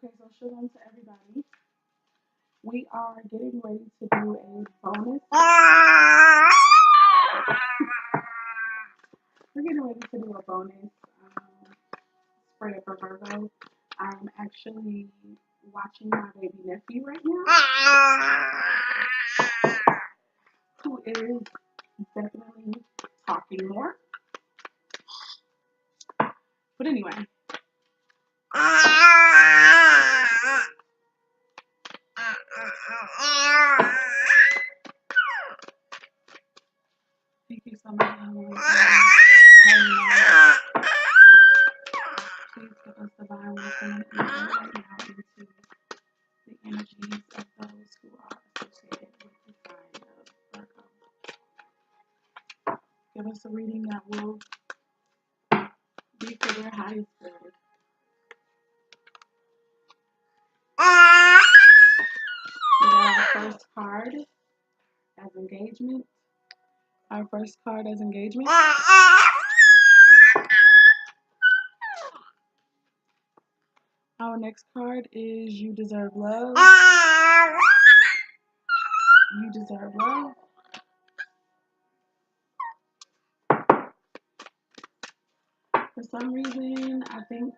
Okay, so shalom to everybody. We are getting ready to do a bonus. We're getting ready to do a bonus spread for Virgo. I'm actually watching my baby nephew right now, who is definitely talking more. But anyway, thank you so much. Please give us divine wisdom and insight right now into the energies of those who are associated with the sign of Virgo. Give us a reading that will be for their highest good. We got our first card as engagement. Our first card as engagement. Our next card is You Deserve Love. You Deserve Love. For some reason, I think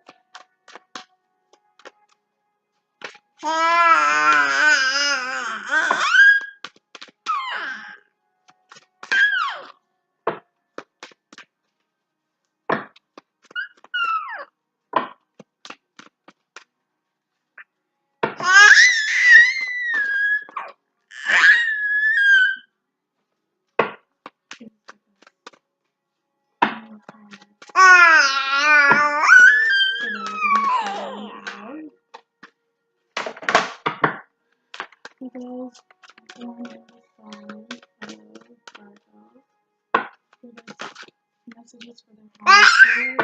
messages for the highest.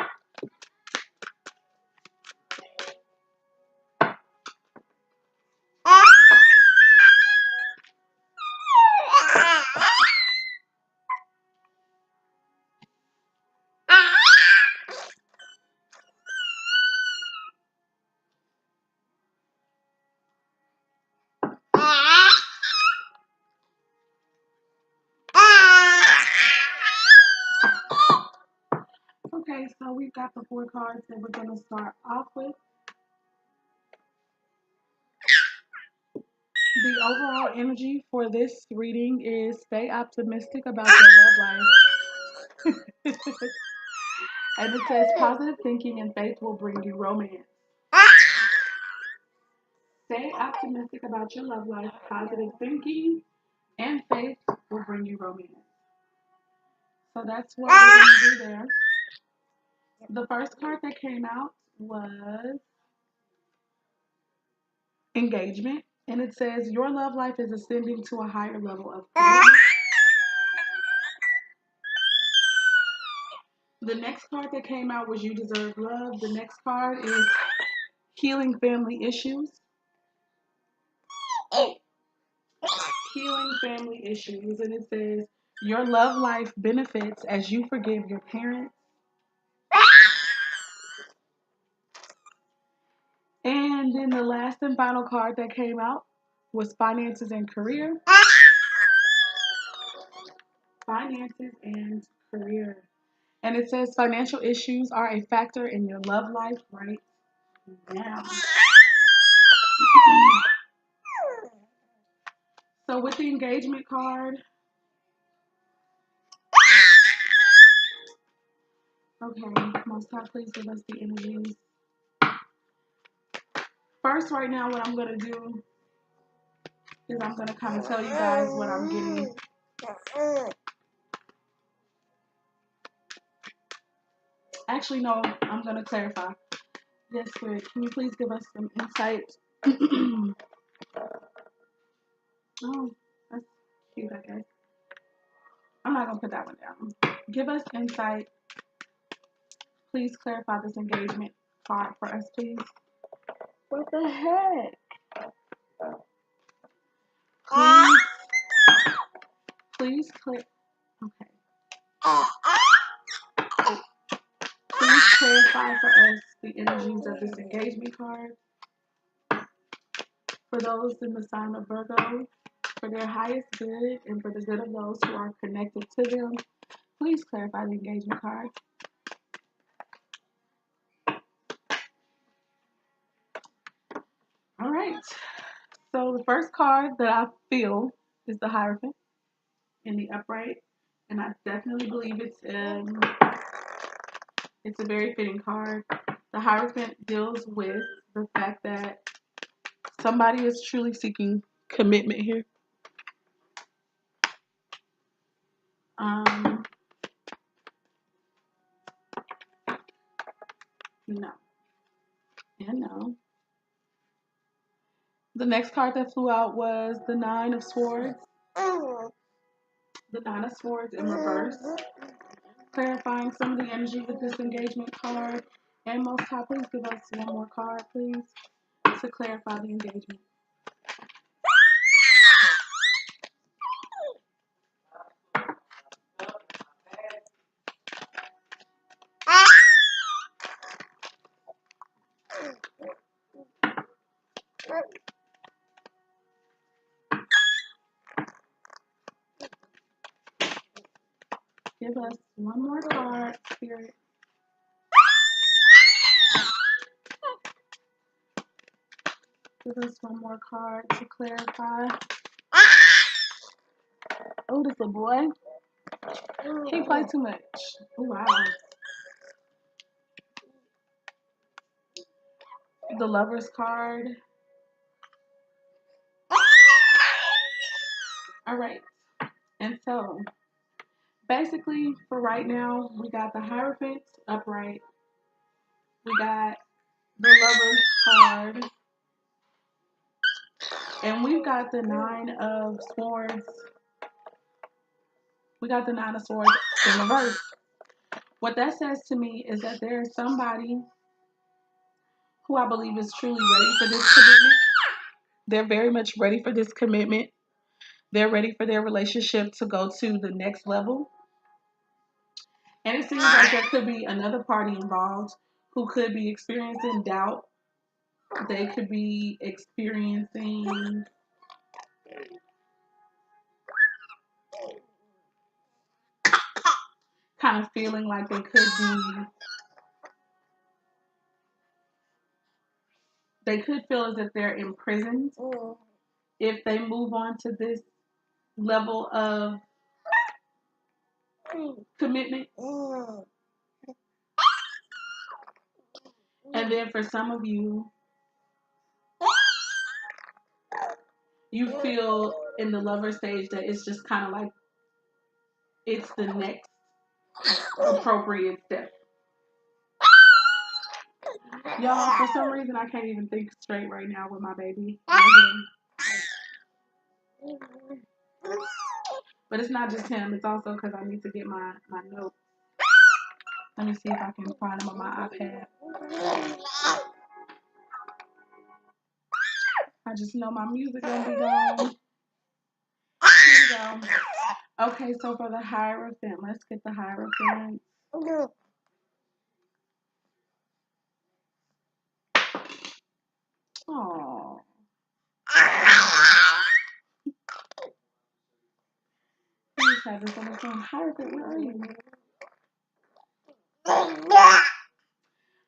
Okay, so we've got the 4 cards that we're going to start off with. The overall energy for this reading is stay optimistic about your love life. And it says positive thinking and faith will bring you romance. Stay optimistic about your love life. Positive thinking and faith will bring you romance. So that's what we're going to do there. The first card that came out was engagement. And it says your love life is ascending to a higher level of commitment. The next card that came out was You Deserve Love. The next card is Healing Family Issues. Healing Family Issues. And it says your love life benefits as you forgive your parents. And then the last and final card that came out was Finances and Career. Finances and Career. And it says financial issues are a factor in your love life right now. So with the engagement card, okay, Most High, please give us the energies. First, right now, what I'm going to do is I'm going to kind of tell you guys what I'm getting. Actually, no, I'm going to clarify. Yes, Spirit, can you please give us some insight? Oh, that's cute, I guess. I'm not going to put that one down. Give us insight. Please clarify this engagement card for us, please. What the heck? Please click. Okay. Please clarify for us the energies of this engagement card. for those in the sign of Virgo, for their highest good and for the good of those who are connected to them. Please clarify the engagement card. All right. So the first card that I feel is the Hierophant in the upright, and I definitely believe it's a very fitting card. The Hierophant deals with the fact that somebody is truly seeking commitment here. Um, no, and no. The next card that flew out was the Nine of Swords. The Nine of Swords in reverse, clarifying some of the energy with this engagement card. And most high, please give us one more card, please, to clarify the engagement. Give us one more card, Spirit. Give us one more card to clarify. Oh, this little boy. He play too much. Oh, wow. The Lover's card. All right. And so, basically, for right now, we got the Hierophant upright. We got the Lover's card. And we've got the Nine of Swords. We got the Nine of Swords in reverse. What that says to me is that there is somebody who I believe is truly ready for this commitment. They're very much ready for this commitment. They're ready for their relationship to go to the next level. And it seems like there could be another party involved who could be experiencing doubt. They could be experiencing kind of feeling like they could feel as if they're imprisoned if they move on to this level of commitment. And then for some of you, you feel in the lover stage that it's just kind of like it's the next appropriate step. Y'all, for some reason, I can't even think straight right now with my baby. But it's not just him. It's also because I need to get my notes. Let me see if I can find them on my iPad. I just know my music gonna be gone. Here we go. Okay, so for the Hierophant, let's get the Hierophant. Oh. Please have this on the phone. Hierophant, where are you?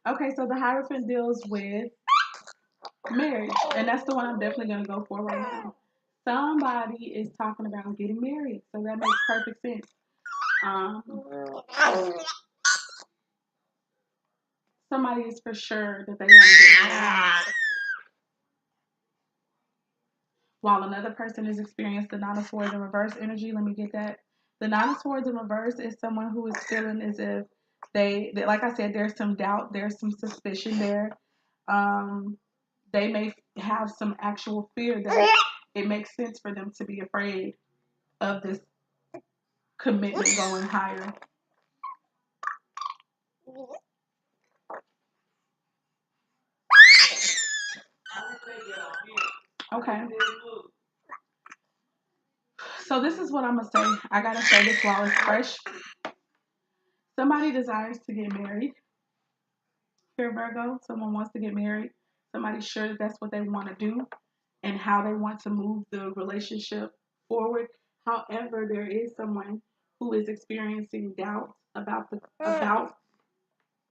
Okay, so the Hierophant deals with marriage, and that's the one I'm definitely gonna go for right now. Somebody is talking about getting married, so that makes perfect sense. Somebody is for sure that they want to get married, while another person is experiencing the Nine of Swords in reverse energy. Let me get that. The Nine of Swords in reverse is someone who is feeling as if they like I said, there's some doubt, there's some suspicion there. They may have some actual fear that it makes sense for them to be afraid of this commitment going higher. Okay. So this is what I'm gonna say. I gotta say this while it's fresh. Somebody desires to get married. Here, Virgo. Someone wants to get married. Somebody's sure that that's what they want to do. and how they want to move the relationship forward. However, there is someone who is experiencing doubt about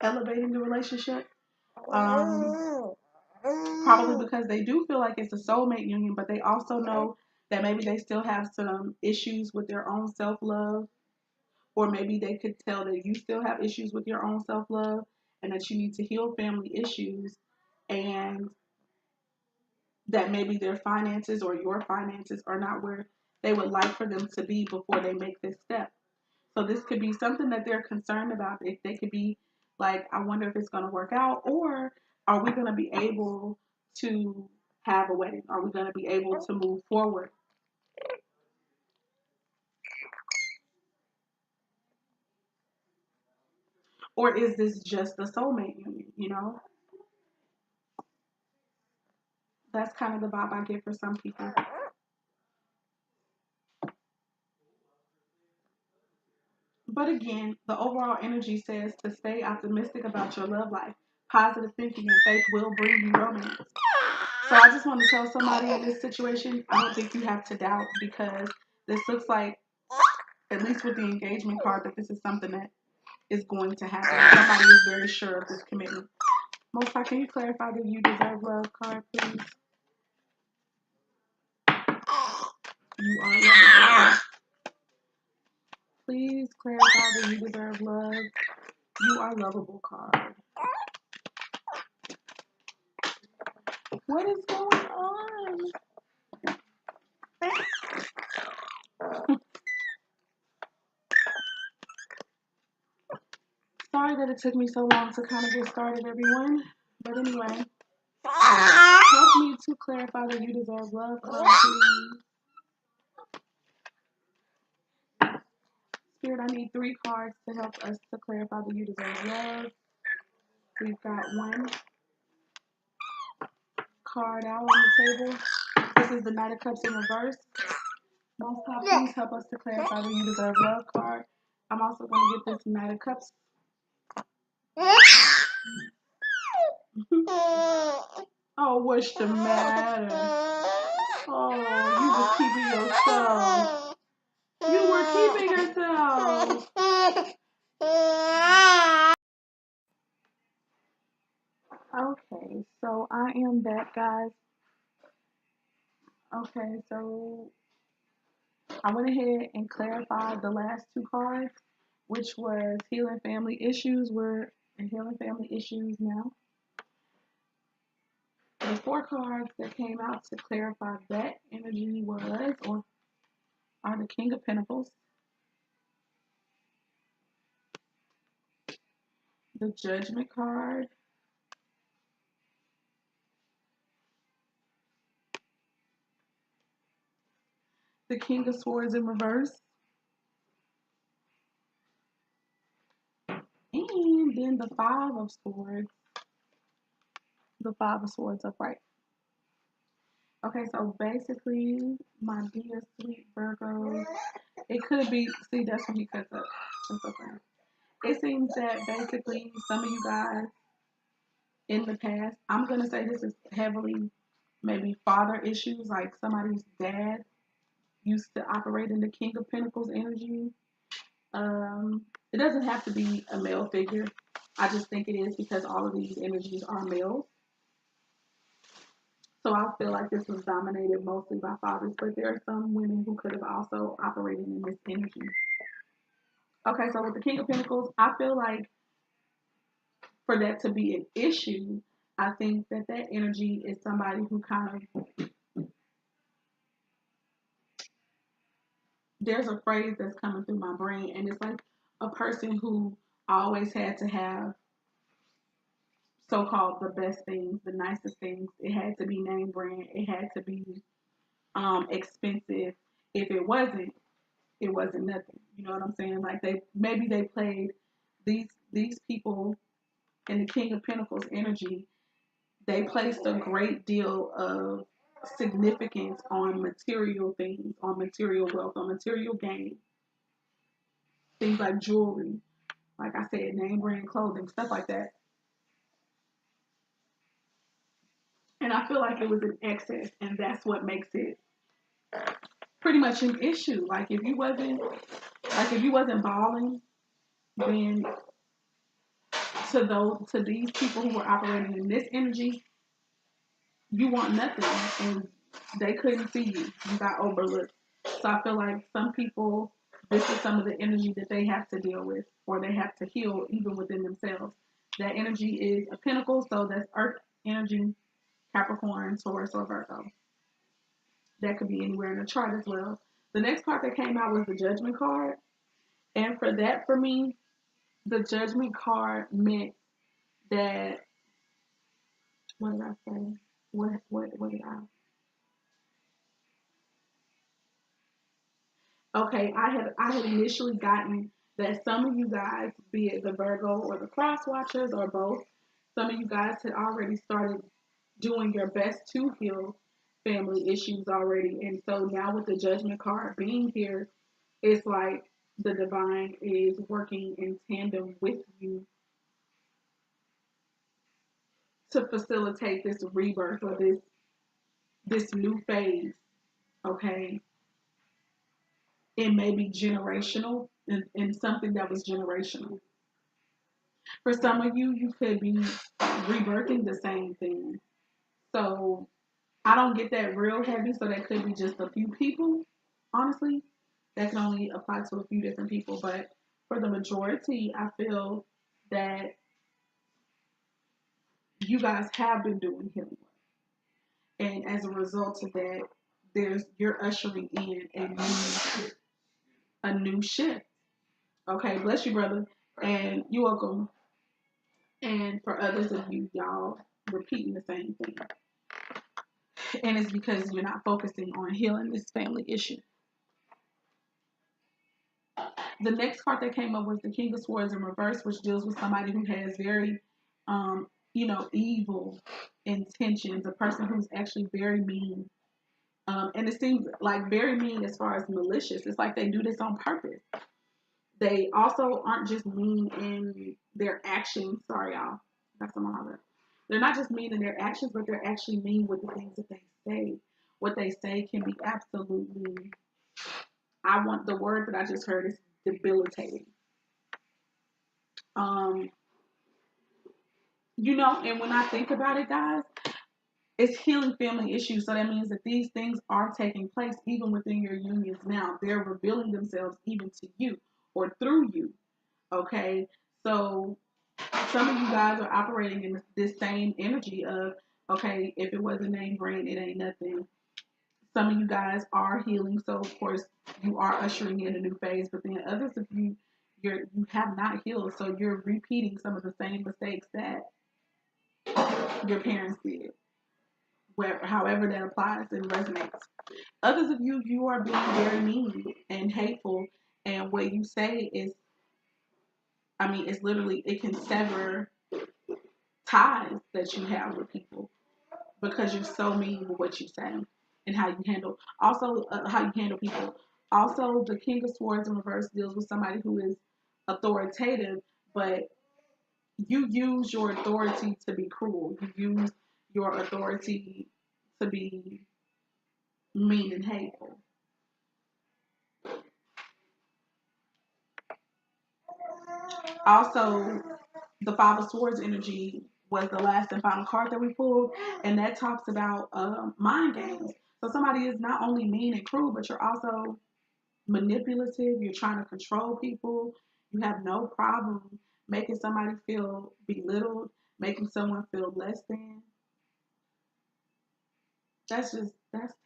elevating the relationship. Um, Probably because they do feel like it's a soulmate union, but they also know that maybe they still have some issues with their own self love, or maybe they could tell that you still have issues with your own self love and that you need to heal family issues, and that maybe their finances or your finances are not where they would like for them to be before they make this step. So this could be something that they're concerned about. If they could be like, I wonder if it's going to work out, or are we going to be able to have a wedding? Are we going to be able to move forward? Or is this just a soulmate union? That's kind of the vibe I get for some people. But again, the overall energy says to stay optimistic about your love life. Positive thinking and faith will bring you romance. So I just want to tell somebody in this situation, I don't think you have to doubt, because this looks like, at least with the engagement card, that this is something that is going to happen. Somebody is very sure of this commitment. Most High, can you clarify the you deserve love card, please? You are lovable. Please clarify the you deserve love. You are lovable card. What is going on? Sorry that it took me so long to kind of get started, everyone. But anyway, help me to clarify the you deserve love card, please. Spirit, I need 3 cards to help us to clarify the you deserve love. We've got 1 card out on the table. This is the Knight of Cups in reverse. Most High, please help us to clarify the you deserve love card. I'm also going to get this Knight of Cups. Oh, what's the matter? Oh, you were keeping yourself. You were keeping yourself. Okay, so I am back, guys. Okay, so I went ahead and clarified the last 2 cards, which was healing family issues. We're in healing family issues now. The 4 cards that came out to clarify that energy was, or are, the King of Pentacles, the Judgment card, the King of Swords in reverse, and then the Five of Swords, the Five of Swords upright. Okay, so basically, my dear sweet Virgo, it could be, see, that's when he cuts up. That's okay. It seems that basically some of you guys in the past, I'm going to say this is heavily maybe father issues, like somebody's dad used to operate in the King of Pentacles energy. It doesn't have to be a male figure. I just think it is because all of these energies are males. So I feel like this was dominated mostly by fathers, but there are some women who could have also operated in this energy. Okay, so with the King of Pentacles, I feel like for that to be an issue, I think that that energy is somebody who kind of, there's a phrase that's coming through my brain, and it's like a person who always had to have so-called the best things, the nicest things. It had to be name brand. It had to be expensive. If it wasn't, it wasn't nothing. You know what I'm saying? Like they played these people in the King of Pentacles energy. They placed a great deal of significance on material things, on material wealth, on material gain. Things like jewelry, like I said, name brand clothing, stuff like that. And I feel like it was an excess, and that's what makes it pretty much an issue. If you wasn't balling, then to these people who were operating in this energy, you want nothing, and they couldn't see you. You got overlooked. So I feel like some people, this is some of the energy that they have to deal with, or they have to heal even within themselves. That energy is a pinnacle, so that's Earth energy, Capricorn, Taurus, or Virgo. That could be anywhere in the chart as well. The next card that came out was the Judgment card, and for me, the Judgment card meant that, what did I say? What did I? Okay, I had initially gotten that some of you guys, be it the Virgo or the cross watchers or both, some of you guys had already started doing your best to heal family issues already. And so now with the Judgment card being here, it's like the divine is working in tandem with you to facilitate this rebirth or this new phase. Okay, it may be generational and something that was generational. For some of you, you could be rebirthing the same thing. So I don't get that real heavy. So that could be just a few people. Honestly, that can only apply to a few different people. But for the majority, I feel that you guys have been doing healing work, and as a result of that, you're ushering in a new shift. Okay, bless you, brother, and you're welcome. And for others of you, y'all repeating the same thing. And it's because you're not focusing on healing this family issue. The next card that came up was the King of Swords in reverse, which deals with somebody who has very, evil intentions, a person who's actually very mean. And it seems like very mean as far as malicious. It's like they do this on purpose. They also aren't just mean in their actions. Sorry, y'all. That's some other. They're not just mean in their actions, but they're actually mean with the things that they say. What they say can be absolutely, the word that I just heard is debilitating. Um, and when I think about it, guys, it's healing family issues. So that means that these things are taking place even within your unions now. They're revealing themselves even to you or through you. Okay. So some of you guys are operating in this same energy of, okay, if it wasn't named rain, it ain't nothing. Some of you guys are healing, so of course you are ushering in a new phase. But then others of you, you have not healed, so you're repeating some of the same mistakes that your parents did. However that applies and resonates. Others of you, you are being very mean and hateful, and what you say is, it's literally, it can sever ties that you have with people because you're so mean with what you say and how you handle. Also, how you handle people. Also, the King of Swords in reverse deals with somebody who is authoritative, but you use your authority to be cruel. You use your authority to be mean and hateful. Also, the Five of Swords energy was the last and final card that we pulled, and that talks about mind games. So somebody is not only mean and cruel, but you're also manipulative. You're trying to control people. You have no problem making somebody feel belittled, making someone feel less than. That's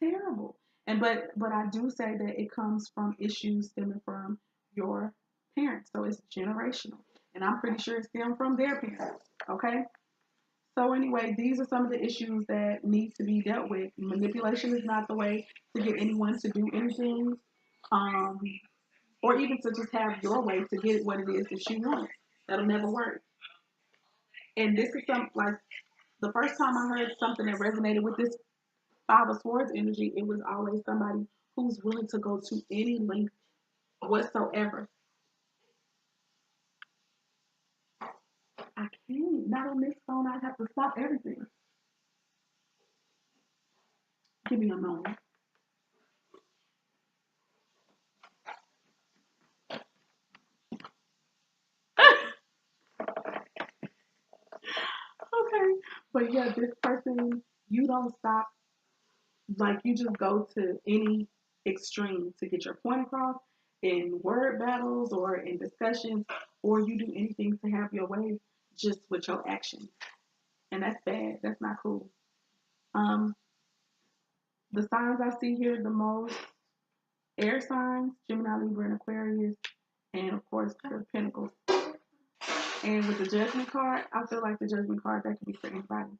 terrible. But I do say that it comes from issues stemming from your parents. So it's generational. And I'm pretty sure it stemmed from their parents. Okay? So anyway, these are some of the issues that need to be dealt with. Manipulation is not the way to get anyone to do anything. Um, or even to just have your way to get what it is that you want. That'll never work. And this is like the first time I heard something that resonated with this Five of Swords energy, it was always somebody who's willing to go to any length whatsoever. I can't. Not on this phone. I have to stop everything. Give me a moment. Okay. But yeah, this person, you don't stop. Like, you just go to any extreme to get your point across in word battles or in discussions, or you do anything to have your way just with your actions. And that's bad. That's not cool. Um, the signs I see here the most: air signs, Gemini, Libra, and Aquarius, and of course the Pentacles. And with the Judgment card, I feel like the Judgment card, that could be for anybody.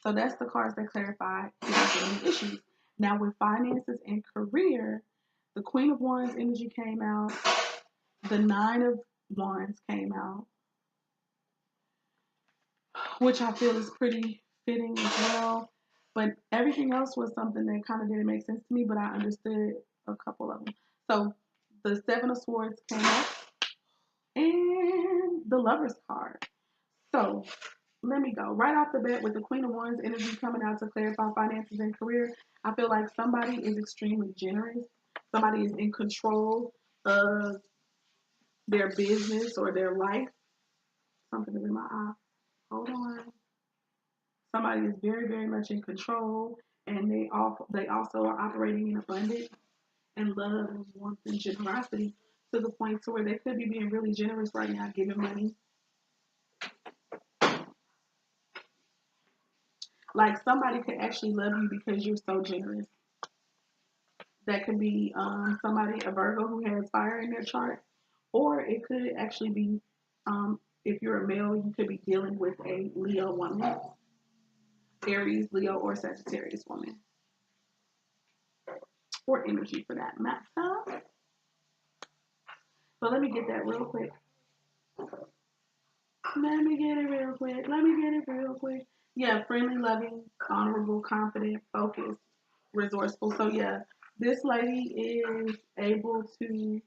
So that's the cards that clarify if there's any issues. Now with finances and career, the Queen of Wands energy came out, the Nine of Wands came out, which I feel is pretty fitting as well. But everything else was something that kind of didn't make sense to me, but I understood a couple of them. So the Seven of Swords came up and the Lover's card. So let me go right off the bat with the Queen of Wands energy coming out to clarify finances and career. I feel like somebody is extremely generous. Somebody is in control of their business or their life. Something is in my eye. Hold on. Somebody is very, very much in control, and they also are operating in abundance and love and warmth and generosity to the point to where they could be being really generous right now, giving money. Like, somebody could actually love you because you're so generous. That could be somebody, a Virgo who has fire in their chart, or it could actually be, if you're a male, you could be dealing with a Leo woman, Aries, Leo, or Sagittarius woman, or energy for that matter. So let me get that real quick. Let me get it real quick. Let me get it real quick. Yeah, friendly, loving, honorable, confident, focused, resourceful. So yeah, this lady is able to,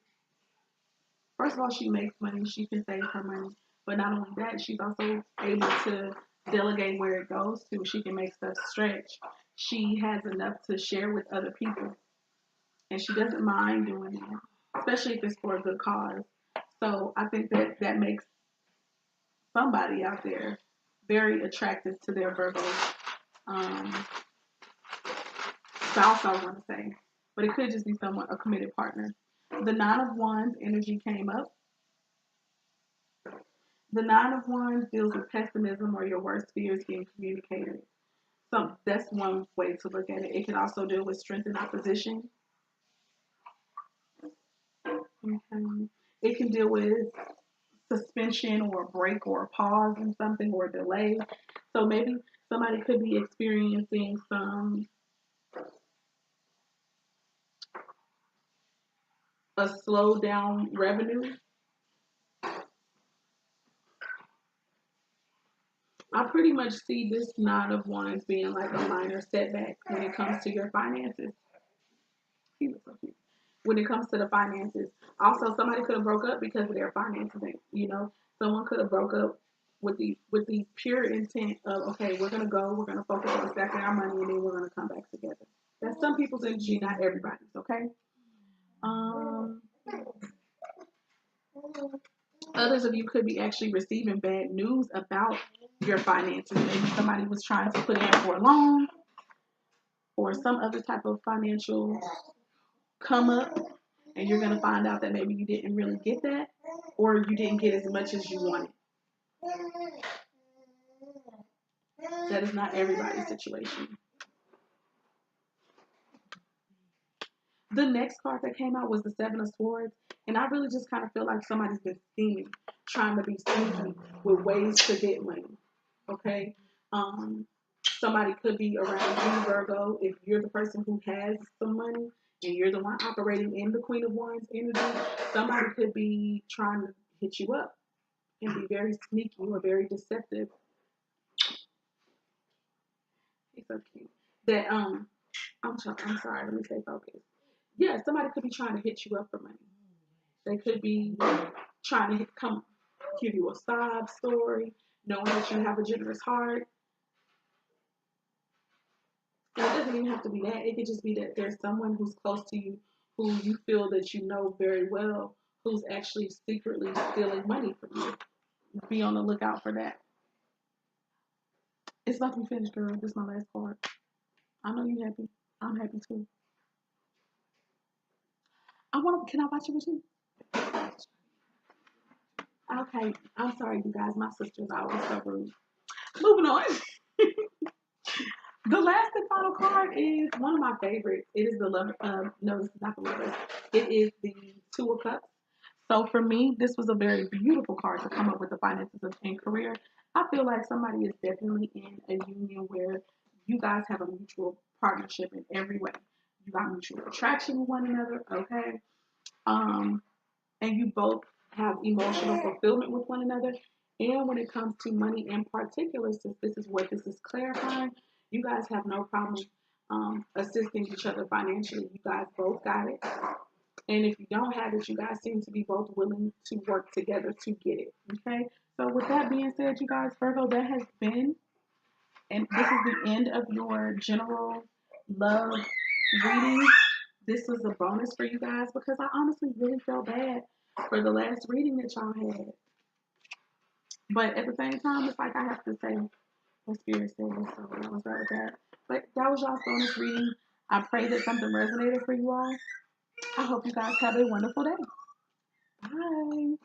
first of all, she makes money. She can save her money. But not only that, she's also able to delegate where it goes to. She can make stuff stretch. She has enough to share with other people. And she doesn't mind doing that, especially if it's for a good cause. So I think that makes somebody out there very attractive to their Virgo spouse, I want to say. But it could just be someone, a committed partner. The Nine of Wands energy came up. The Nine of Wands deals with pessimism or your worst fears being communicated. So that's one way to look at it. It can also deal with strength and opposition. Okay. It can deal with suspension or a break or a pause in something or a delay. So maybe somebody could be experiencing a slow down revenue. I pretty much see this Nine of Wands being like a minor setback when it comes to your finances. When it comes to the finances, also somebody could have broke up because of their finances. You know, someone could have broke up with the pure intent of, okay, we're we're gonna focus on stacking our money, and then we're gonna come back together. That's some people's energy, not everybody's. Okay. Um, Others of you could be actually receiving bad news about your finances. Maybe somebody was trying to put in for a loan or some other type of financial come up, and you're going to find out that maybe you didn't really get that, or you didn't get as much as you wanted. That is not everybody's situation. The next card that came out was the Seven of Swords, and I really just kind of feel like somebody's been scheming, trying to be sneaky with ways to get money. Okay, somebody could be around you, Virgo, if you're the person who has some money and you're the one operating in the Queen of Wands energy. Somebody could be trying to hit you up and be very sneaky or very deceptive. It's so cute. That I'm sorry, let me stay focused. Yeah, somebody could be trying to hit you up for money. They could be trying to come give you a sob story, knowing that you have a generous heart. And it doesn't even have to be that. It could just be that there's someone who's close to you who you feel that you know very well who's actually secretly stealing money from you. Be on the lookout for that. It's about to be finished, girl. This is my last card. I know you happy. I'm happy too. Can I watch it with you? Okay. I'm sorry, you guys. My sister's always so rude. Moving on. The last and final card is one of my favorites. It is the lover. No, this is not the lover. It is the Two of Cups. So for me, this was a very beautiful card to come up with the finances and career. I feel like somebody is definitely in a union where you guys have a mutual partnership in every way. You got mutual attraction with one another, okay? Um, and you both have emotional fulfillment with one another. And when it comes to money in particular, since this is what this is clarifying, you guys have no problem assisting each other financially. You guys both got it. And if you don't have it, you guys seem to be both willing to work together to get it. Okay. So with that being said, you guys, Virgo, that has been, and this is the end of your general love reading. This was a bonus for you guys because I honestly really felt bad for the last reading that y'all had. But at the same time, it's like I have to say what Spirit said, so I was right with that. But that was y'all's bonus reading. I pray that something resonated for you all. I hope you guys have a wonderful day. Bye.